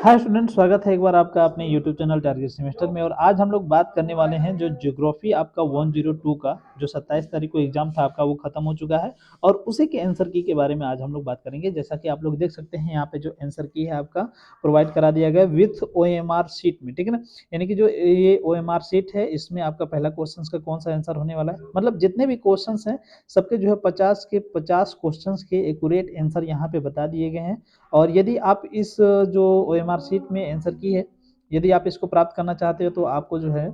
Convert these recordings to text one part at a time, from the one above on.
Hi student, स्वागत है एक बार आपका अपने यूट्यूब चैनल टारगेट सेमेस्टर में। और आज हम लोग बात करने वाले हैं जो ज्योग्राफी आपका 102 का जो 27 तारीख को एग्जाम था आपका, वो खत्म हो चुका है। और उसी के आंसर की के बारे में आज हम लोग बात करेंगे। जैसा कि आप लोग देख सकते हैं यहाँ पे जो आंसर की है आपका प्रोवाइड करा दिया गया विथ OMR शीट में, ठीक है ना। यानी कि जो ये OMR शीट है, इसमें आपका पहला क्वेश्चन का कौन सा आंसर होने वाला है, मतलब जितने भी क्वेश्चन हैं सबके जो है 50 के 50 क्वेश्चन के एक्यूरेट आंसर यहाँ पे बता दिए गए हैं। और यदि आप इस जो OMR शीट में आंसर की है, यदि आप इसको प्राप्त करना चाहते हो तो आपको जो है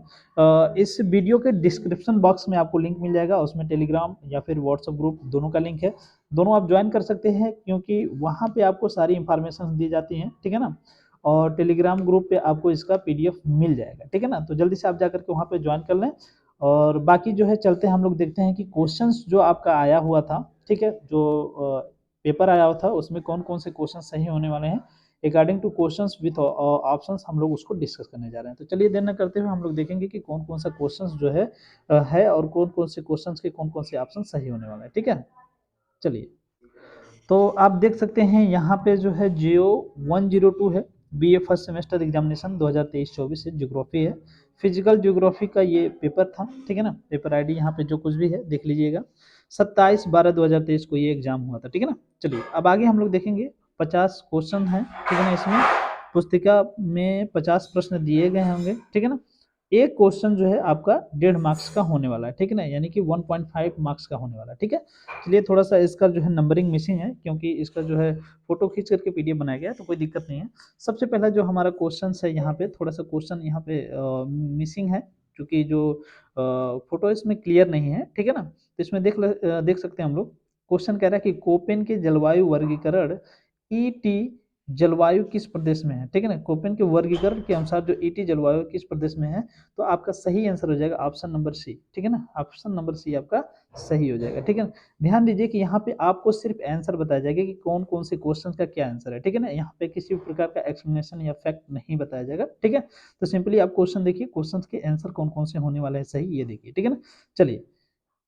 इस वीडियो के डिस्क्रिप्शन बॉक्स में आपको लिंक मिल जाएगा। उसमें टेलीग्राम या फिर व्हाट्सएप ग्रुप दोनों का लिंक है। दोनों आप ज्वाइन कर सकते हैं क्योंकि वहाँ पे आपको सारी इंफॉर्मेशन दी जाती हैं, ठीक है ना। और टेलीग्राम ग्रुप पे आपको इसका PDF मिल जाएगा, ठीक है ना। तो जल्दी से आप जाकर के वहाँ पे ज्वाइन कर लें। और बाकी जो है चलते हैं, हम लोग देखते हैं कि क्वेश्चंस जो आपका आया हुआ था, ठीक है, जो पेपर आया हुआ था उसमें कौन कौन से क्वेश्चन सही होने वाले हैं according two questions with options, हम लोग उसको डिस्कस करने जा रहे हैं। तो चलिए देर न करते हुए हम लोग देखेंगे कि कौन कौन सा क्वेश्चंस जो है और कौन कौन से क्वेश्चंस के कौन कौन से ऑप्शन सही होने वाले हैं, ठीक है। चलिए, तो आप देख सकते हैं यहाँ पे जो है जियो 102 है। BA फर्स्ट सेमेस्टर एग्जामिनेशन 2023-24 से ज्योग्राफी है। फिजिकल ज्योग्राफी का ये पेपर था, ठीक है ना। पेपर आईडी यहाँ पे जो कुछ भी है देख लीजिएगा। 27/12/2023 को ये एग्जाम हुआ था, ठीक है ना। चलिए अब आगे हम लोग देखेंगे। 50 क्वेश्चन है, ठीक है ना। इसमें पुस्तिका में 50 प्रश्न दिए गए होंगे, ठीक है ना। एक क्वेश्चन जो है आपका 1.5 मार्क्स का होने वाला है, ठीक है ना, यानी कि 1.5 मार्क्स का होने वाला है, ठीक है। चलिए, थोड़ा सा इसका जो है नंबरिंग मिसिंग है क्योंकि इसका जो है फोटो खींच करके PDF बनाया गया है, तो कोई दिक्कत नहीं है। सबसे पहला जो हमारा क्वेश्चन है यहाँ पे, थोड़ा सा क्वेश्चन यहाँ पे मिसिंग है क्योंकि जो फोटो इसमें क्लियर नहीं है, ठीक है ना। तो इसमें देख सकते हैं हम लोग। क्वेश्चन कह रहा है कि कोपेन के जलवायु वर्गीकरण ET जलवायु किस प्रदेश में है, ठीक है ना। कोपेन के वर्गीकरण के अनुसार जो ET जलवायु किस प्रदेश में है, तो आपका सही आंसर हो जाएगा ऑप्शन नंबर सी, ठीक है ना। ऑप्शन नंबर सी आपका सही हो जाएगा, ठीक है। ध्यान दीजिए कि यहाँ पे आपको सिर्फ आंसर बताया जाएगा कि कौन कौन से क्वेश्चन का क्या आंसर है, ठीक है ना। यहाँ पे किसी भी प्रकार का एक्सप्लेनेशन या फैक्ट नहीं बताया जाएगा, ठीक है। तो सिंपली आप क्वेश्चन देखिए, क्वेश्चन के आंसर कौन कौन से होने वाले हैं सही, ये देखिए, ठीक है ना। चलिए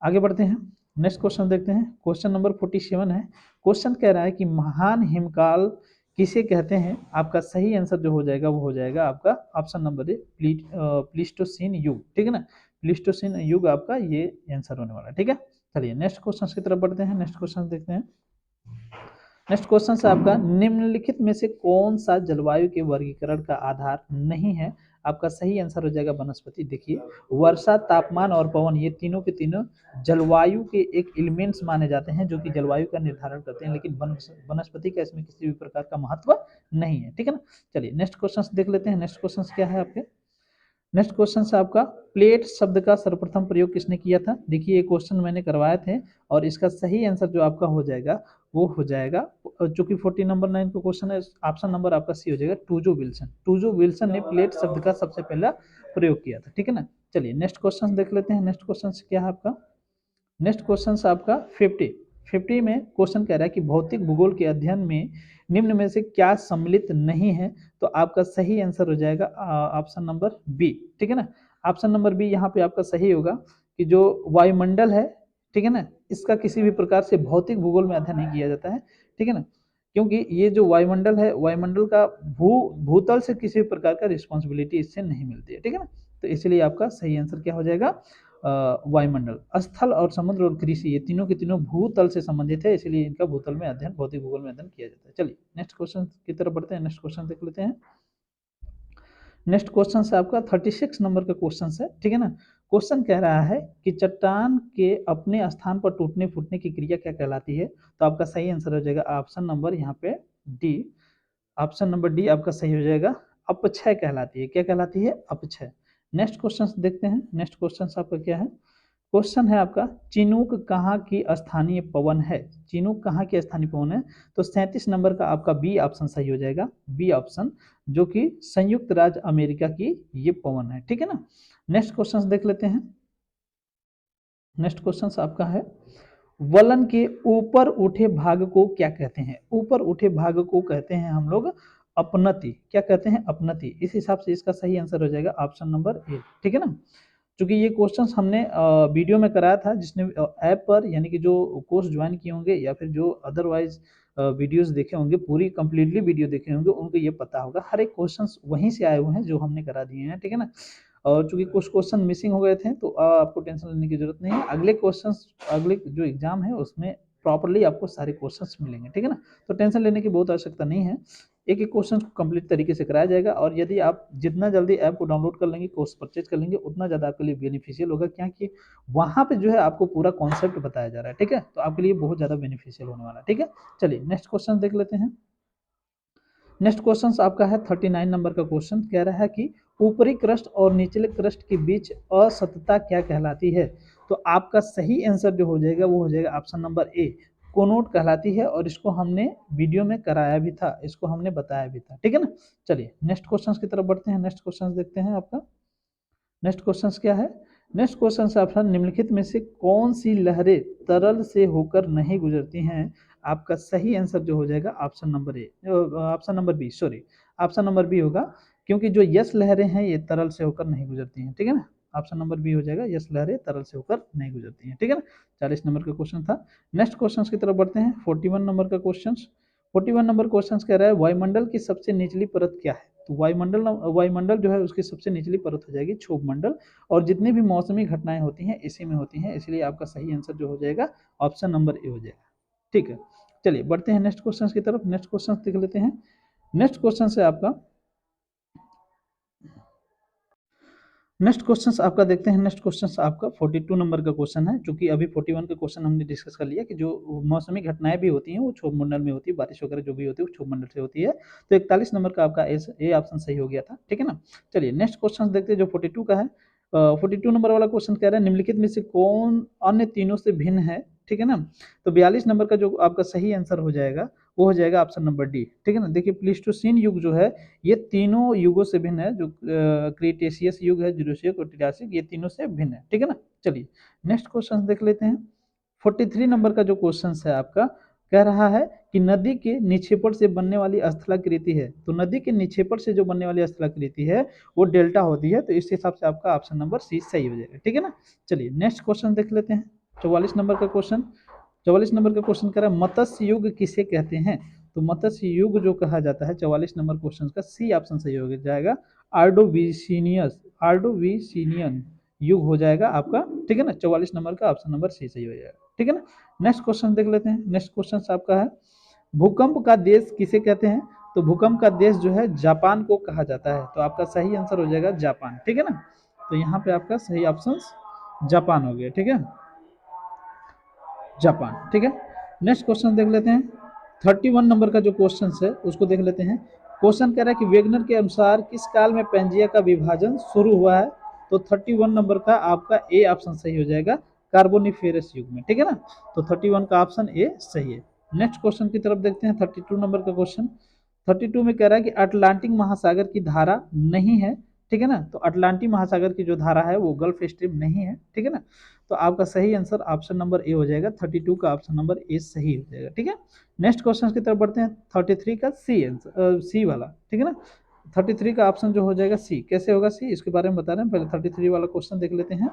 आगे बढ़ते हैं। नेक्स्ट क्वेश्चन देखते हैं। क्वेश्चन नंबर 47 है। क्वेश्चन कह रहा है कि महान हिमकाल किसे कहते हैं। आपका सही आंसर जो हो जाएगा वो हो जाएगा आपका ऑप्शन नंबर ए, प्लीस्टोसीन युग, ठीक है ना। प्लीस्टोसीन युग आपका ये आंसर होने वाला है, ठीक है। चलिए नेक्स्ट क्वेश्चन की तरफ बढ़ते हैं। नेक्स्ट क्वेश्चन देखते हैं। नेक्स्ट क्वेश्चन है आपका, निम्नलिखित में से कौन सा जलवायु के वर्गीकरण का आधार नहीं है। आपका सही आंसर हो जाएगा वनस्पति। देखिए, वर्षा, तापमान और पवन, ये तीनों के तीनों जलवायु के एक एलिमेंट्स माने जाते हैं जो कि जलवायु का निर्धारण करते हैं, लेकिन वनस्पति का इसमें किसी भी प्रकार का महत्व नहीं है, ठीक है ना। चलिए नेक्स्ट क्वेश्चन देख लेते हैं। नेक्स्ट क्वेश्चन क्या है आपके। नेक्स्ट क्वेश्चन से आपका, प्लेट शब्द का सर्वप्रथम प्रयोग किसने किया था। देखिए ये क्वेश्चन मैंने करवाए थे और इसका सही आंसर जो आपका हो जाएगा वो हो जाएगा, चूंकि 40 नंबर 9 का क्वेश्चन है, ऑप्शन नंबर आपका सी हो जाएगा, टूजो विल्सन। टूजो विल्सन ने प्लेट शब्द का सबसे पहला प्रयोग किया था, ठीक है ना। चलिए नेक्स्ट क्वेश्चन देख लेते हैं। नेक्स्ट क्वेश्चन क्या है आपका। नेक्स्ट क्वेश्चन आपका 50 में क्वेश्चन कह रहा है कि भौतिक भूगोल के अध्ययन में निम्न में से क्या सम्मिलित नहीं है। तो आपका सही आंसर हो जाएगा ऑप्शन नंबर बी, ठीक है ना। ऑप्शन नंबर बी यहाँ पे आपका सही होगा कि जो वायुमंडल है, ठीक है ना, इसका किसी भी प्रकार से भौतिक भूगोल में अध्ययन नहीं किया जाता है, ठीक है ना। क्योंकि ये जो वायुमंडल है, वायुमंडल का भूतल से किसी भी प्रकार का रिस्पॉन्सिबिलिटी इससे नहीं मिलती है, ठीक है ना। तो इसलिए आपका सही आंसर क्या हो जाएगा, वायुमंडल। स्थल और समुद्र और कृषि, ये तीनों के तीनों भूतल से संबंधित है, इसलिए इनका भूतल में अध्ययन, भौतिक भूगोल में अध्ययन किया जाता है। चलिए नेक्स्ट क्वेश्चन की तरफ बढ़ते हैं। नेक्स्ट क्वेश्चन देख लेते हैं। नेक्स्ट क्वेश्चन से आपका 36 नंबर का क्वेश्चन है, ठीक है ना। क्वेश्चन कह रहा है कि चट्टान के अपने स्थान पर टूटने फूटने की क्रिया क्या कहलाती है। तो आपका सही आंसर हो जाएगा ऑप्शन नंबर यहाँ पे डी। ऑप्शन नंबर डी आपका सही हो जाएगा, अपक्षय कहलाती है। क्या कहलाती है, अपक्षय। नेक्स्ट क्वेश्चन देखते हैं। नेक्स्ट क्वेश्चन आपका क्या है। क्वेश्चन है आपका, चिनूक कहाँ की स्थानीय पवन है। चिनूक कहाँ की स्थानीय पवन है। तो 37 नंबर का आपका बी ऑप्शन सही हो जाएगा, बी ऑप्शन, जो कि संयुक्त राज्य अमेरिका की ये पवन है, ठीक है ना। नेक्स्ट क्वेश्चन देख लेते हैं। नेक्स्ट क्वेश्चन आपका है, वलन के ऊपर उठे भाग को क्या कहते हैं। ऊपर उठे भाग को कहते हैं हम लोग अपनति। क्या कहते हैं, अपनति। इस हिसाब से इसका सही आंसर हो जाएगा ऑप्शन नंबर ए, ठीक है ना। क्योंकि ये क्वेश्चंस हमने वीडियो में कराया था, जिसने ऐप पर यानी कि जो कोर्स ज्वाइन किए होंगे या फिर जो अदरवाइज वीडियोज़ देखे होंगे, पूरी कंप्लीटली वीडियो देखे होंगे, उनको ये पता होगा। हर एक क्वेश्चंस वहीं से आए हुए हैं जो हमने करा दिए हैं, ठीक है ना? और चूँकि कुछ क्वेश्चन मिसिंग हो गए थे तो आपको टेंशन लेने की ज़रूरत नहीं है। अगले क्वेश्चंस अगले जो एग्ज़ाम है उसमें प्रॉपर्ली आपको सारे क्वेश्चंस मिलेंगे, ठीक है ना? तो टेंशन लेने की बहुत आवश्यकता नहीं है। एक-एक क्वेश्चन को कंप्लीट तरीके से कराया जाएगा और यदि आप जितना जल्दी ऐप को डाउनलोड कर लेंगे, कोर्स परचेज़ कर लेंगे, उतना ज़्यादा आपके लिए बेनिफिशियल होगा। क्या कि वहाँ पे जो है आपको पूरा कॉन्सेप्ट बताया जा रहा है, ठीक है? तो आपके लिए बहुत ज़्यादा बेनिफिशियल होने वाला है, ठीक है? चलिए नेक्स्ट क्वेश्चन देख लेते हैं। नेक्स्ट क्वेश्चन आपका है 39 नंबर का क्वेश्चन, कह रहा है कि ऊपरी क्रस्ट और निचले क्रस्ट के बीच असतता क्या कहलाती है? तो आपका सही आंसर जो हो जाएगा वो हो जाएगा ऑप्शन नंबर ए, कोनोड कहलाती है और इसको हमने वीडियो में कराया भी था, इसको हमने बताया भी था, ठीक है ना? चलिए नेक्स्ट क्वेश्चन की तरफ बढ़ते हैं। नेक्स्ट क्वेश्चन देखते हैं आपका। नेक्स्ट क्वेश्चन क्या है? नेक्स्ट क्वेश्चन ऑप्शन निम्नलिखित में से कौन सी लहरें तरल से होकर नहीं गुजरती हैं? आपका सही आंसर जो हो जाएगा option number A, option number B, sorry, option number B होगा, क्योंकि जो यस लहरें हैं ये तरल से होकर नहीं गुजरती हैं, ठीक है ना? ऑप्शन नंबर बी हो जाएगा, यस लहरें तरल से होकर नहीं गुजरती हैं, ठीक है ना? 40 नंबर का क्वेश्चन था। नेक्स्ट क्वेश्चन की तरफ बढ़ते हैं। 41 नंबर का क्वेश्चन। 41 नंबर क्वेश्चन कह रहा है वायुमंडल की सबसे निचली परत क्या है? तो वायुमंडल जो है उसकी सबसे निचली परत हो जाएगी क्षोभ मंडल, और जितनी भी मौसमी घटनाएं होती हैं इसी में होती हैं, इसलिए आपका सही आंसर जो हो जाएगा ऑप्शन नंबर ए हो जाएगा, ठीक है? चलिए बढ़ते हैं नेक्स्ट क्वेश्चन की तरफ। नेक्स्ट क्वेश्चन देख लेते हैं। नेक्स्ट क्वेश्चन से आपका नेक्स्ट क्वेश्चन आपका देखते हैं। नेक्स्ट क्वेश्चन आपका 42 नंबर का क्वेश्चन है, जो कि अभी 41 का क्वेश्चन हमने डिस्कस कर लिया कि जो मौसमी घटनाएं भी होती हैं वो क्षोभ मंडल में होती है, बारिश वगैरह जो भी होती है वो क्षोभ मंडल से होती है। तो 41 नंबर का आपका ए ऑप्शन सही हो गया था, ठीक है ना? चलिए नेक्स्ट क्वेश्चन देखते हैं जो 42 का है। 42 नंबर वाला क्वेश्चन कह रहा है निम्नलिखित में से कौन अन्य तीनों से भिन्न है, ठीक है ना? तो 42 नंबर का जो आपका सही आंसर हो जाएगा वो हो जाएगा ऑप्शन नंबर डी, ठीक है ना? देखिए प्लीस्टोसीन युग जो है ये तीनों युगों से भिन्न है, जो क्रिटेशियस युग है, जुरासिक और ट्रियासिक, ये तीनों से भिन्न है, ठीक है ना? चलिए नेक्स्ट क्वेश्चन देख लेते हैं। 43 नंबर का जो क्वेश्चन है आपका, कह रहा है कि नदी के निक्षेपण से बनने वाली स्थलाकृति है, तो नदी के निक्षेपण से जो बनने वाली स्थलाकृति है वो डेल्टा होती है, तो इस हिसाब से आपका ऑप्शन नंबर सी सही हो जाएगा, ठीक है ना? चलिए नेक्स्ट क्वेश्चन देख लेते हैं। 44 नंबर का क्वेश्चन। 44 नंबर का क्वेश्चन कह रहा है मत्स्य युग किसे कहते हैं? तो मत्स्य युग जो कहा जाता है 44 नंबर क्वेश्चन का सी ऑप्शन सही हो जाएगा, आर्डोविसिनियन युग हो जाएगा आपका, ठीक है ना? 44 नंबर का ऑप्शन नंबर सी सही हो जाएगा, ठीक है ना? नेक्स्ट क्वेश्चन देख लेते हैं। नेक्स्ट क्वेश्चन आपका है भूकंप का देश किसे कहते हैं? तो भूकंप का देश जो है जापान को कहा जाता है, तो आपका सही आंसर हो जाएगा जापान, ठीक है ना? तो यहाँ पे आपका सही ऑप्शन जापान हो गया, ठीक है? जापान, ठीक है? नेक्स्ट क्वेश्चन देख लेते हैं। 31 नंबर का जो क्वेश्चन है उसको देख लेते हैं। क्वेश्चन कह रहा है कि वेगनर के अनुसार किस काल में पेंजिया का विभाजन शुरू हुआ है? तो 31 नंबर का आपका ए ऑप्शन सही हो जाएगा, कार्बोनिफेरस युग में, ठीक है ना? तो 31 का ऑप्शन ए सही है। नेक्स्ट क्वेश्चन की तरफ देखते हैं। 32 नंबर का क्वेश्चन। 32 में कह रहा है कि अटलांटिक महासागर की धारा नहीं है, ठीक है ना? तो अटलांटिक महासागर की जो धारा है वो गल्फ स्ट्रीम नहीं है, ठीक है ना? तो आपका सही आंसर ऑप्शन नंबर ए हो जाएगा, 32 का ऑप्शन नंबर ए सही हो जाएगा, ठीक है? नेक्स्ट क्वेश्चन की तरफ बढ़ते हैं। 33 का सी आंसर, सी वाला, ठीक है ना? 33 का ऑप्शन जो हो जाएगा सी, कैसे होगा सी इसके बारे में बता रहे हैं। पहले 33 वाला क्वेश्चन देख लेते हैं।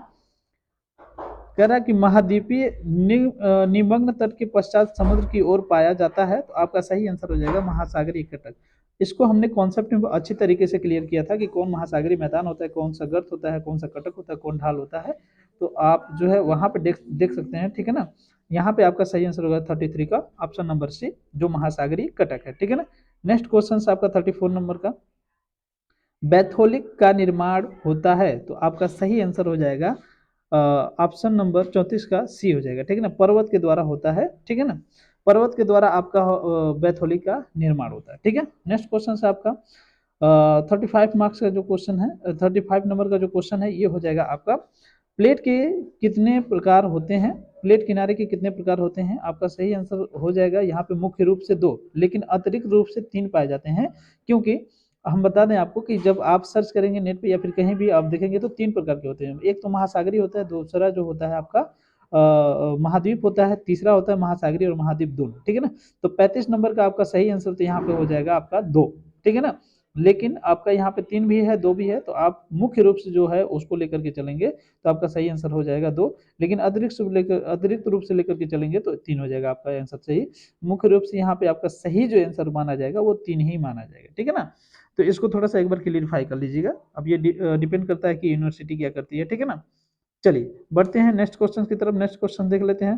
कह रहा है कि महाद्वीपीय निमग्न तट के पश्चात समुद्र की ओर पाया जाता है, तो आपका सही आंसर हो जाएगा महासागरीय कटक। इसको हमने कॉन्सेप्ट में अच्छी तरीके से क्लियर किया था कि कौन महासागरीय मैदान होता है, कौन सा गर्त होता है, कौन सा कटक होता है, कौन ढाल होता है। तो आप जो है वहां पे देख देख सकते हैं, ठीक है ना? यहाँ पे आपका सही आंसर होगा 33 का ऑप्शन नंबर सी, जो महासागरीय कटक है, ठीक है ना? नेक्स्ट क्वेश्चन आपका 34 नंबर का, बैथोलिक का निर्माण होता है, तो आपका सही आंसर हो जाएगा ऑप्शन नंबर 34 का सी हो जाएगा, ठीक है ना? पर्वत के द्वारा होता है, ठीक है ना? पर्वत के द्वारा आपका बैथोलिक का निर्माण होता है, ठीक है? नेक्स्ट क्वेश्चन है आपका 35 मार्क्स का जो क्वेश्चन है, 35 नंबर का जो क्वेश्चन है ये हो जाएगा आपका, प्लेट के कितने प्रकार होते हैं? प्लेट किनारे के कितने प्रकार होते हैं? आपका सही आंसर हो जाएगा यहाँ पे मुख्य रूप से 2, लेकिन अतिरिक्त रूप से 3 पाए जाते हैं, क्योंकि हम बता दें आपको कि जब आप सर्च करेंगे नेट पे या फिर कहीं भी आप देखेंगे तो 3 प्रकार के होते हैं। एक तो महासागरीय होता है, दूसरा जो होता है आपका महाद्वीप होता है, तीसरा होता है महासागरीय और महाद्वीप दोनों, ठीक है ना? तो 35 नंबर का आपका सही आंसर तो यहाँ पे हो जाएगा आपका 2, ठीक है ना? लेकिन आपका यहाँ पे 3 भी है, 2 भी है, तो आप मुख्य रूप से जो है उसको लेकर के चलेंगे, तो आपका सही आंसर हो जाएगा 2। लेकिन अतिरिक्त रूप से लेकर के चलेंगे तो 3 हो जाएगा आपका आंसर सही। मुख्य रूप से यहाँ पे आपका सही जो आंसर माना जाएगा वो 3 ही माना जाएगा, ठीक है ना? तो इसको थोड़ा-सा एक बार क्लेरिफ़ाई कर लीजिएगा। अब ये डिपेंड करता है कि यूनिवर्सिटी क्या करती है, ठीक है ना? चलिए, बढ़ते हैं नेक्स्ट क्वेश्चन की तरफ। नेक्स्ट क्वेश्चन देख लेते हैं।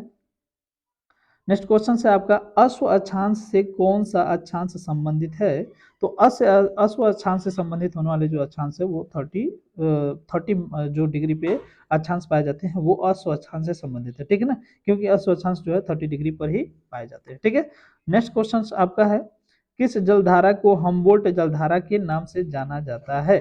नेक्स्ट क्वेश्चन से आपका अश्व अक्षांश से कौन सा अक्षांश संबंधित है? तो अश्व अक्षांश से संबंधित होने वाले जो अक्षांश है वो 30 जो डिग्री पे अक्षांश पाए जाते हैं वो अश्व अक्षांश से संबंधित है, ठीक है ना? क्योंकि अश्व अक्षांश जो है 30 डिग्री पर ही पाए जाते हैं, ठीक है? नेक्स्ट क्वेश्चन आपका है, किस जलधारा को हमबोल्ट जलधारा के नाम से जाना जाता है?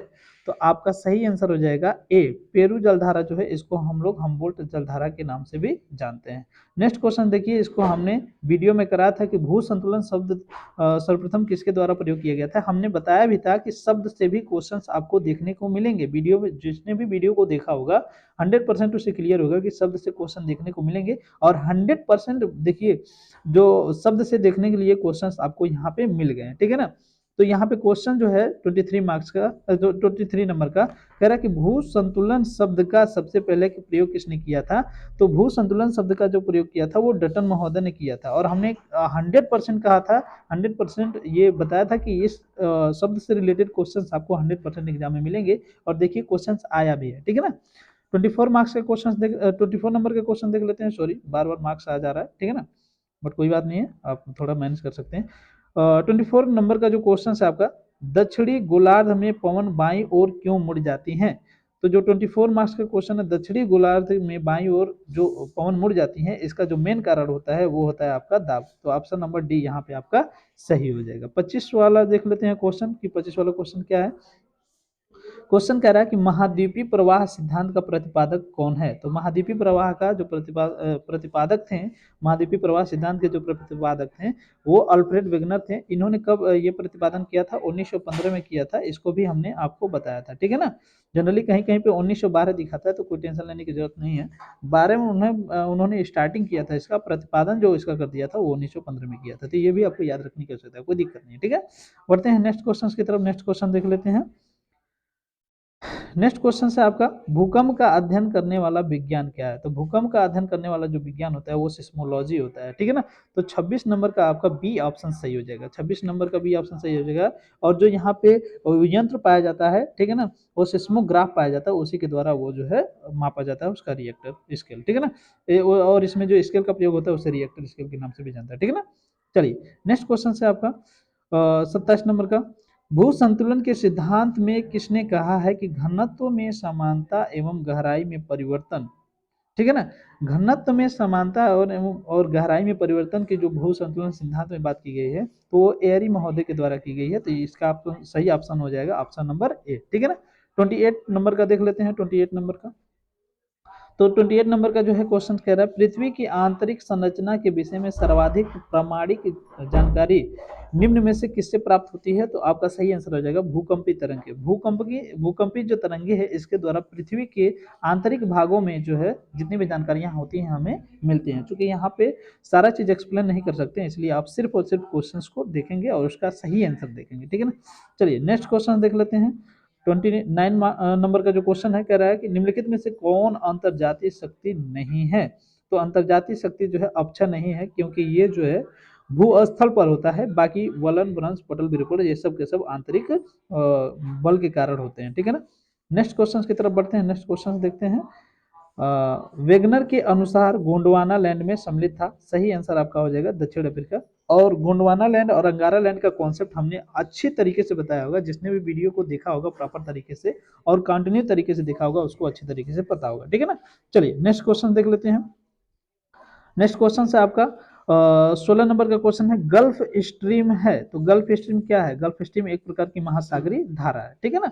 तो आपका सही आंसर हो जाएगा ए, पेरू जलधारा जो है इसको हम लोग हमबोल्ट जलधारा के नाम से भी जानते हैं। नेक्स्ट क्वेश्चन देखिए, इसको हमने वीडियो में करा था कि भू संतुलन शब्द सर्वप्रथम किसके द्वारा प्रयोग किया गया था। हमने बताया भी था कि शब्द से भी क्वेश्चंस आपको देखने को मिलेंगे वीडियो में। जिसने भी वीडियो को देखा होगा 100% उसे क्लियर होगा कि शब्द से क्वेश्चन देखने को मिलेंगे, और 100% देखिए जो शब्द से देखने के लिए क्वेश्चंस आपको यहाँ पे मिल गए हैं, ठीक है ना? तो यहाँ पे क्वेश्चन जो है 23 मार्क्स का, जो 23 नंबर का कह रहा है कि भू संतुलन शब्द का सबसे पहले प्रयोग किसने किया था? तो भू संतुलन शब्द का जो प्रयोग किया था वो डटन महोदय ने किया था, और हमने 100% कहा था, 100% ये बताया था कि इस शब्द से रिलेटेड क्वेश्चंस आपको 100% एग्जाम में मिलेंगे, और देखिए क्वेश्चंस आया भी है, ठीक है ना? 24 मार्क्स के क्वेश्चन 24 नंबर के क्वेश्चन देख लेते हैं। सॉरी, बार बार मार्क्स आ जा रहा है, ठीक है ना? बट कोई बात नहीं है, आप थोड़ा मैनेज कर सकते हैं। 24 नंबर का जो क्वेश्चन है आपका, दक्षिणी गोलार्ध में पवन बाई ओर क्यों मुड़ जाती हैं? तो जो 24 मार्क्स का क्वेश्चन है, दक्षिणी गोलार्ध में बाई ओर जो पवन मुड़ जाती हैं, इसका जो मेन कारण होता है वो होता है आपका दाब। तो ऑप्शन नंबर डी यहाँ पे आपका सही हो जाएगा। 25 वाला देख लेते हैं क्वेश्चन कि 25 वाला क्वेश्चन क्या है। क्वेश्चन कह रहा है कि महाद्वीपीय प्रवाह सिद्धांत का प्रतिपादक कौन है? तो महाद्वीपीय प्रवाह का जो प्रतिपादक थे, महाद्वीपीय प्रवाह सिद्धांत के जो प्रतिपादक थे वो अल्फ्रेड वेगनर थे। इन्होंने कब ये प्रतिपादन किया था? 1915 में किया था। इसको भी हमने आपको बताया था, ठीक है ना? जनरली कहीं कहीं पे 1912 दिखाता है, तो कोई टेंशन लेने की जरूरत नहीं है। 12 में उन्होंने स्टार्टिंग किया था, इसका प्रतिपादन जो इसका कर दिया था वो 1915 में किया था। तो ये भी आपको याद रखने की आवश्यकता है, कोई दिक्कत नहीं है, ठीक है? बढ़ते हैं नेक्स्ट क्वेश्चन की तरफ। नेक्स्ट क्वेश्चन देख लेते हैं। नेक्स्ट क्वेश्चन है आपका, भूकंप का अध्ययन करने वाला विज्ञान क्या है? तो भूकंप का अध्ययन करने वाला जो विज्ञान होता है वो सिस्मोलॉजी होता है, ठीक है ना? तो 26 नंबर का आपका बी ऑप्शन सही हो जाएगा। 26 नंबर का बी ऑप्शन सही हो जाएगा। और जो यहाँ पे यंत्र पाया जाता है, ठीक है ना, वो सिस्मोग्राफ पाया जाता है, उसी के द्वारा वो जो है मापा जाता है उसका रिएक्टर स्केल, ठीक है ना? और इसमें जो स्केल का प्रयोग होता है उसे रिएक्टर स्केल के नाम से भी जानता है, ठीक है ना? चलिए नेक्स्ट क्वेश्चन है आपका 27 नंबर का, भू संतुलन के सिद्धांत में किसने कहा है कि घनत्व में समानता एवं गहराई में परिवर्तन, ठीक है ना? घनत्व में समानता और गहराई में परिवर्तन की जो भू संतुलन सिद्धांत में बात की गई है, तो वो एयरी महोदय के द्वारा की गई है। तो इसका आपको सही ऑप्शन हो जाएगा ऑप्शन नंबर ए, ठीक है ना? 28 नंबर का देख लेते हैं। 28 नंबर का, तो 28 नंबर का जो है क्वेश्चन कह रहा है, पृथ्वी की आंतरिक संरचना के विषय में सर्वाधिक प्रामाणिक जानकारी निम्न में से किससे प्राप्त होती है? तो आपका सही आंसर हो जाएगा भूकंपी तरंगे। भूकंपी जो तरंगे है इसके द्वारा पृथ्वी के आंतरिक भागों में जो है जितनी भी जानकारियां होती हैं हमें मिलती हैं। क्योंकि यहाँ पे सारा चीज एक्सप्लेन नहीं कर सकते, इसलिए आप सिर्फ और सिर्फ क्वेश्चन को देखेंगे और उसका सही आंसर देखेंगे, ठीक है ना? चलिए नेक्स्ट क्वेश्चन देख लेते हैं। 29 नंबर का जो क्वेश्चन है कह रहा है कि निम्नलिखित में से कौन अंतर्जातीय शक्ति नहीं है? तो अंतर्जातीय शक्ति जो है अक्षय नहीं है, क्योंकि ये जो है भूस्थल पर होता है। बाकी वलन भ्रंश पटल विरूपण ये सब के सब आंतरिक बल के कारण होते हैं, ठीक है ना? नेक्स्ट क्वेश्चन की तरफ बढ़ते हैं। नेक्स्ट क्वेश्चन देखते हैं। वेगनर के अनुसार गोंडवाना लैंड में सम्मिलित था। सही आंसर आपका हो जाएगा दक्षिण अफ्रीका। और गोंडवाना लैंड और अंगारा लैंड का कॉन्सेप्ट हमने अच्छी तरीके से बताया होगा। जिसने भी वीडियो को देखा होगा प्रॉपर तरीके से और कंटिन्यू तरीके से देखा होगा उसको अच्छी तरीके से पता होगा, ठीक है ना? चलिए नेक्स्ट क्वेश्चन देख लेते हैं। नेक्स्ट क्वेश्चन से आपका 16 नंबर का क्वेश्चन है, गल्फ स्ट्रीम है। तो गल्फ स्ट्रीम क्या है? गल्फ स्ट्रीम एक प्रकार की महासागरीय धारा है, ठीक है ना?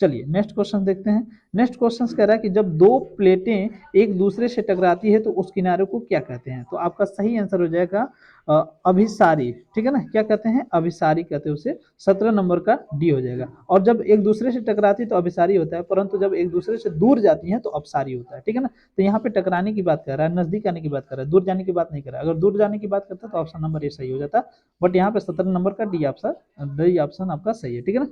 चलिए नेक्स्ट क्वेश्चन देखते हैं। नेक्स्ट क्वेश्चन कह रहा है कि जब दो प्लेटें एक दूसरे से टकराती है तो उस किनारे को क्या कहते हैं? तो आपका सही आंसर हो जाएगा अभिसारी, ठीक है ना? क्या कहते हैं? अभिसारी कहते हैं उसे। 17 नंबर का डी हो जाएगा। और जब एक दूसरे से टकराती तो अभिसारी होता है, परंतु जब एक दूसरे से दूर जाती है तो अपसारी होता है, ठीक है ना? तो यहाँ पे टकराने की बात कर रहा है, नजदीक आने की बात कर रहा है, दूर जाने की बात नहीं कर रहा है। अगर दूर जाने की बात करता तो ऑप्शन नंबर ए सही हो जाता, बट यहाँ पे 17 नंबर का डी ऑप्शन आपका सही है, ठीक है ना?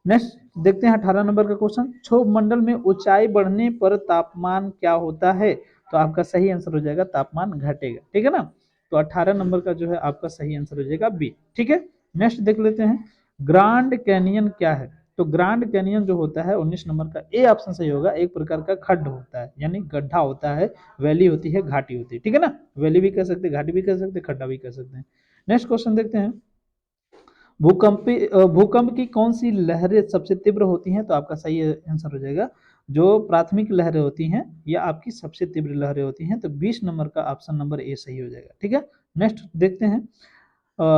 नेक्स्ट देखते हैं 18 नंबर का क्वेश्चन, क्षोभ मंडल में ऊंचाई बढ़ने पर तापमान क्या होता है? तो आपका सही आंसर हो जाएगा तापमान घटेगा, ठीक है ना। तो 18 नंबर का जो है आपका सही आंसर हो जाएगा बी, ठीक है। नेक्स्ट देख लेते हैं, ग्रांड कैनियन क्या है? तो ग्रांड कैनियन जो होता है 19 नंबर का ए ऑप्शन सही होगा, एक प्रकार का खड्ड होता है, यानी गड्ढा होता है, वैली होती है, घाटी होती है, ठीक है ना। वैली भी कह सकते हैं, घाटी भी कह सकते हैं, खड्डा भी कह सकते हैं। नेक्स्ट क्वेश्चन देखते हैं, भूकंप की कौन सी लहरें सबसे तीव्र होती हैं? तो आपका सही आंसर हो जाएगा जो प्राथमिक लहरें होती हैं या आपकी सबसे तीव्र लहरें होती हैं। तो 20 नंबर का ऑप्शन नंबर ए सही हो जाएगा, ठीक है। नेक्स्ट देखते हैं,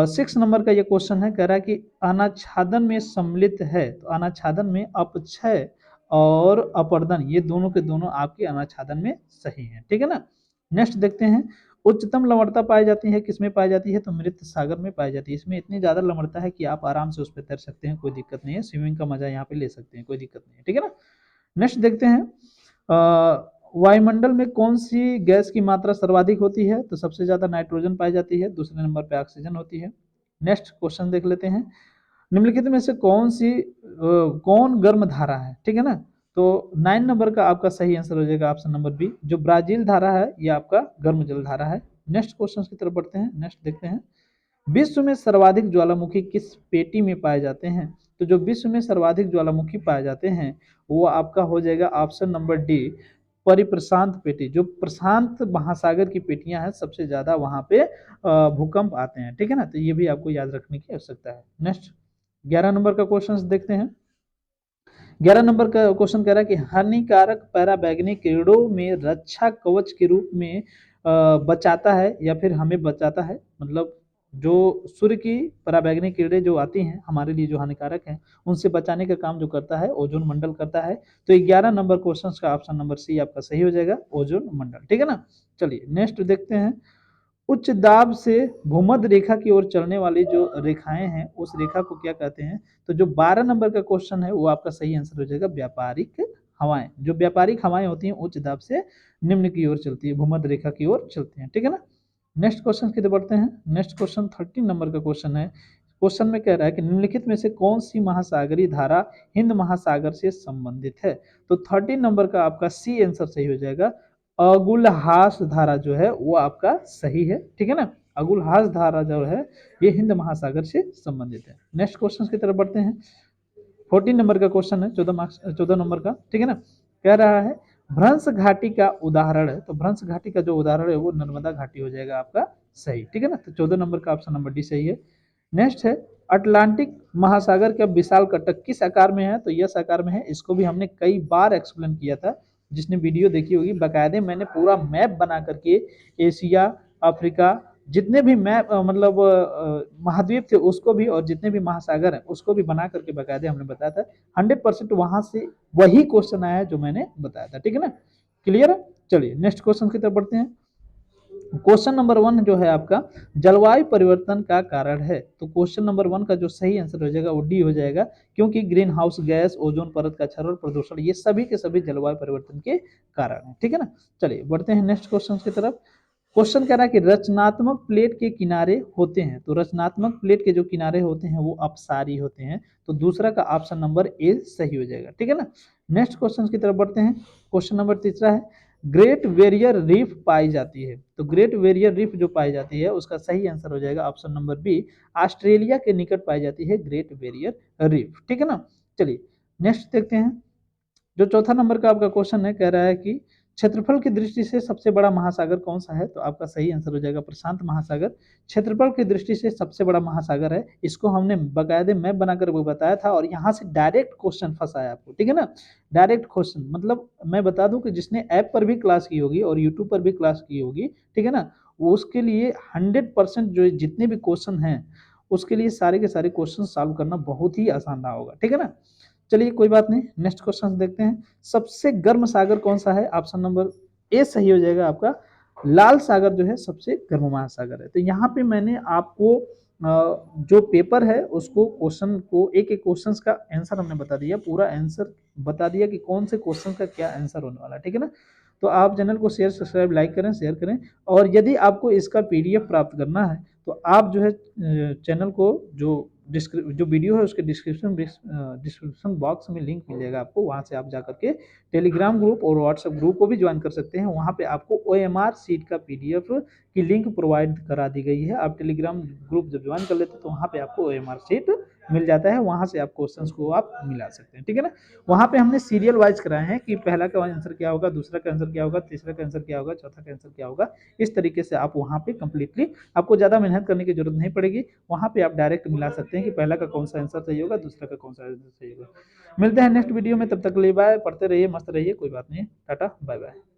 6 नंबर का ये क्वेश्चन है, कह रहा है कि अनाच्छादन में सम्मिलित है, तो अनाच्छादन में अपक्षय और अपर्दन ये दोनों के दोनों आपके अनाच्छादन में सही हैं, ठीक है ना। नेक्स्ट देखते हैं, उच्चतम लवणता पाई जाती है किसमें पाई जाती है? तो मृत सागर में पाई जाती है। इसमें इतनी ज़्यादा लवणता है कि आप आराम से उस पर तैर सकते हैं, कोई दिक्कत नहीं है, स्विमिंग का मजा यहाँ पे ले सकते हैं, कोई दिक्कत नहीं है, ठीक है ना। नेक्स्ट देखते हैं, वायुमंडल में कौन सी गैस की मात्रा सर्वाधिक होती है? तो सबसे ज्यादा नाइट्रोजन पाई जाती है, दूसरे नंबर पे ऑक्सीजन होती है। नेक्स्ट क्वेश्चन देख लेते हैं, निम्नलिखित में से कौन गर्म धारा है, ठीक है ना। तो 9 नंबर का आपका सही आंसर हो जाएगा ऑप्शन नंबर बी, जो ब्राजील धारा है ये आपका गर्म जल धारा है। नेक्स्ट क्वेश्चन की तरफ बढ़ते हैं, नेक्स्ट देखते हैं, विश्व में सर्वाधिक ज्वालामुखी किस पेटी में पाए जाते हैं? तो जो विश्व में सर्वाधिक ज्वालामुखी पाए जाते हैं वो आपका हो जाएगा ऑप्शन नंबर डी, परिप्रशांत पेटी। जो प्रशांत महासागर की पेटियां हैं सबसे ज्यादा वहां पे भूकंप आते हैं, ठीक है ना। तो ये भी आपको याद रखने की आवश्यकता है। नेक्स्ट 11 नंबर का क्वेश्चन देखते हैं, 11 नंबर का क्वेश्चन कह रहा है कि हानिकारक पराबैंगनी किरणों में रक्षा कवच के रूप में बचाता है या फिर हमें बचाता है, मतलब जो सूर्य की पराबैंगनी किरणें जो आती हैं हमारे लिए जो हानिकारक हैं उनसे बचाने का काम जो करता है ओजोन मंडल करता है। तो 11 नंबर क्वेश्चन का ऑप्शन नंबर सी आपका सही हो जाएगा, ओजोन मंडल, ठीक है ना। चलिए नेक्स्ट देखते हैं, उच्च दाब से भूमध्य रेखा की ओर चलने वाली जो रेखाएं हैं उस रेखा को क्या कहते हैं? तो जो 12 नंबर का क्वेश्चन है वो आपका सही आंसर हो जाएगा व्यापारिक हवाएं। जो व्यापारिक हवाएं होती हैं उच्च दाब से निम्न की ओर चलती है, भूमध्य रेखा की ओर चलती हैं, ठीक है ना। नेक्स्ट क्वेश्चन की तरफ बढ़ते हैं, नेक्स्ट क्वेश्चन 13 नंबर का क्वेश्चन है, क्वेश्चन में कह रहा है कि निम्नलिखित में से कौन सी महासागरीय धारा हिंद महासागर से संबंधित है? तो 13 नंबर का आपका सी आंसर सही हो जाएगा, अगुलहास धारा जो है वो आपका सही है, ठीक है ना। अगुलहास धारा जो है ये हिंद महासागर से संबंधित है। नेक्स्ट क्वेश्चन की तरफ बढ़ते हैं, 14 नंबर का क्वेश्चन है, 14 नंबर का, ठीक है ना। कह रहा है भ्रंश घाटी का उदाहरण है, तो भ्रंश घाटी का जो उदाहरण है वो नर्मदा घाटी हो जाएगा आपका सही, ठीक है ना। तो 14 नंबर का ऑप्शन नंबर डी सही है। नेक्स्ट है, अटलांटिक महासागर का विशाल कटक किस आकार में है? तो यस आकार में है, इसको भी हमने कई बार एक्सप्लेन किया था, जिसने वीडियो देखी होगी बाकायदे मैंने पूरा मैप बना करके एशिया, अफ्रीका, जितने भी मैप मतलब महाद्वीप थे उसको भी और जितने भी महासागर हैं उसको भी बना करके बाकायदे हमने बताया था। 100% वहां से वही क्वेश्चन आया है जो मैंने बताया था, ठीक है ना। क्लियर है। चलिए नेक्स्ट क्वेश्चन की तरफ बढ़ते हैं, क्वेश्चन नंबर 1 जो है आपका जलवायु परिवर्तन का कारण है। तो क्वेश्चन नंबर 1 का जो सही आंसर हो जाएगा वो डी हो जाएगा, क्योंकि ग्रीन हाउस गैस, ओजोन परत का क्षरण, प्रदूषण ये सभी के सभी जलवायु परिवर्तन के कारण है, ठीक है ना। चलिए बढ़ते हैं नेक्स्ट क्वेश्चन की तरफ, क्वेश्चन कह रहा है कि रचनात्मक प्लेट के किनारे होते हैं, तो रचनात्मक प्लेट के जो किनारे होते हैं वो अपसारी होते हैं, तो दूसरा का ऑप्शन नंबर ए सही हो जाएगा, ठीक है ना। नेक्स्ट क्वेश्चन की तरफ बढ़ते हैं, क्वेश्चन नंबर तीसरा है, ग्रेट बैरियर रीफ पाई जाती है, तो ग्रेट बैरियर रीफ जो पाई जाती है उसका सही आंसर हो जाएगा ऑप्शन नंबर बी, ऑस्ट्रेलिया के निकट पाई जाती है ग्रेट बैरियर रीफ, ठीक है ना। चलिए नेक्स्ट देखते हैं, जो चौथा नंबर का आपका क्वेश्चन है, कह रहा है कि क्षेत्रफल की दृष्टि से सबसे बड़ा महासागर कौन सा है? तो आपका सही आंसर हो जाएगा प्रशांत महासागर, क्षेत्रफल की दृष्टि से सबसे बड़ा महासागर है। इसको हमने बाकायदे मैप बनाकर वो बताया था और यहाँ से डायरेक्ट क्वेश्चन फंसा है आपको, ठीक है ना। डायरेक्ट क्वेश्चन मतलब मैं बता दूं कि जिसने ऐप पर भी क्लास की होगी और यूट्यूब पर भी क्लास की होगी, ठीक है ना, वो उसके लिए 100% जो जितने भी क्वेश्चन हैं उसके लिए सारे के सारे क्वेश्चन सॉल्व करना बहुत ही आसान रहा होगा, ठीक है ना। चलिए कोई बात नहीं, नेक्स्ट क्वेश्चन देखते हैं, सबसे गर्म सागर कौन सा है? ऑप्शन नंबर ए सही हो जाएगा आपका, लाल सागर जो है सबसे गर्म महासागर है। तो यहाँ पे मैंने आपको जो पेपर है उसको क्वेश्चन को एक एक क्वेश्चन का आंसर हमने बता दिया, पूरा आंसर बता दिया कि कौन से क्वेश्चन का क्या आंसर होने वाला है, ठीक है ना। तो आप चैनल को शेयर सब्सक्राइब लाइक करें, शेयर करें, और यदि आपको इसका पीडीएफ प्राप्त करना है तो आप जो है चैनल को जो जो वीडियो है उसके डिस्क्रिप्शन बॉक्स में लिंक मिलेगा आपको, वहाँ से आप जा करके टेलीग्राम ग्रुप और व्हाट्सएप ग्रुप को भी ज्वाइन कर सकते हैं। वहाँ पे आपको OMR शीट का PDF की लिंक प्रोवाइड करा दी गई है। आप टेलीग्राम ग्रुप जब ज्वाइन कर लेते हैं तो वहाँ पे आपको OMR शीट मिल जाता है, वहाँ से आप क्वेश्चंस को आप मिला सकते हैं, ठीक है ना। वहाँ पे हमने सीरियल वाइज कराए हैं कि पहला का आंसर क्या होगा, दूसरा का आंसर क्या होगा, तीसरा का आंसर क्या होगा, चौथा का आंसर क्या होगा। इस तरीके से आप वहाँ पे कंप्लीटली, आपको ज़्यादा मेहनत करने की जरूरत नहीं पड़ेगी। वहाँ पे आप डायरेक्ट मिला सकते हैं कि पहला का कौन सा आंसर सही होगा, दूसरा का कौन सा आंसर सही होगा। मिलते हैं नेक्स्ट वीडियो में, तब तक के लिए बाय। पढ़ते रहिए, मस्त रहिए, कोई बात नहीं। Tata, bye bye.